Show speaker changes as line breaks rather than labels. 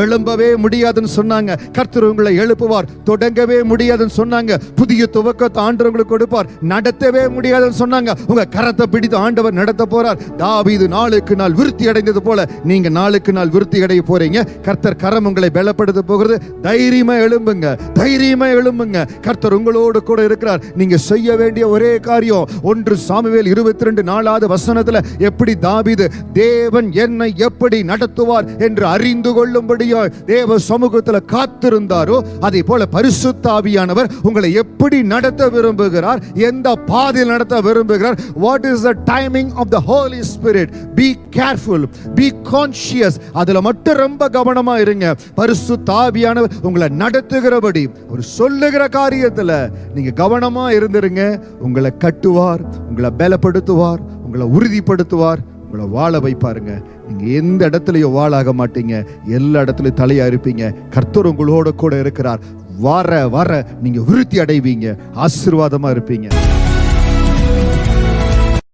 எழும்பவே முடியாதுன்னு சொன்னாங்க, கர்த்தர் உங்களை எழுப்புவார். தொடங்கவே முடியாதுன்னு சொன்னாங்க, புதிய துவக்கத்தை ஆண்டவர் உங்களுக்கு கொடுப்பார். நடத்தவே முடியாதுன்னு சொன்னாங்க, உங்க கரத்தை பிடித்து ஆண்டவர் நடத்த போறார். தாவீது நாளுக்கு நாள் விருத்தி அடைந்தது போல நீங்க நாளுக்கு நாள் விருத்தி அடைய போறீங்க. கர்த்தர் கரம் உங்களை பலப்படுத்த போகிறது. தைரியமா எழும்புங்க, தைரியமா எழும்புங்க. கர்த்தர் உங்களோடு கூட இருக்கிறார். நீங்க செய்ய வேண்டிய ஒரே காரியம், 1 சாமுவேல் 22 வசனத்துல எப்படி தாவீது தேவன் என்னை எப்படி நடத்துவார் என்று அறிந்து கொள்ளும்படி தேவ சமூகத்தில் காத்திருந்தாரோ, அதே போல பரிசுத்த ஆவியானவர் உங்களை எப்படி நடத்த விரும்புகிறார், எந்த பாதையில் நடத்த விரும்புகிறார். What is the timing of the Holy Spirit? Be careful, be conscious. அதுல மட்டும் ரொம்ப கவனமா இருங்க. பரிசுத்த ஆவியானவர் உங்களை நடத்துகிறபடி ஒரு சொல்லுகிற காரியத்துல நீங்க கவனமா இருந்திருங்க. உங்களை கட்டுவார், உங்களை பலப்படுத்துவார், உங்களை உறுதிப்படுத்துவார், உங்களை வாழ வைப்பாருங்க. நீங்க எந்த இடத்துலயும் வாழாக மாட்டீங்க, எல்லா இடத்துலயும் தலையா இருப்பீங்க. கர்த்தர் உங்களோட கூட இருக்கிறார். வர வர நீங்க விருத்தி அடைவீங்க, ஆசீர்வாதமா இருப்பீங்க.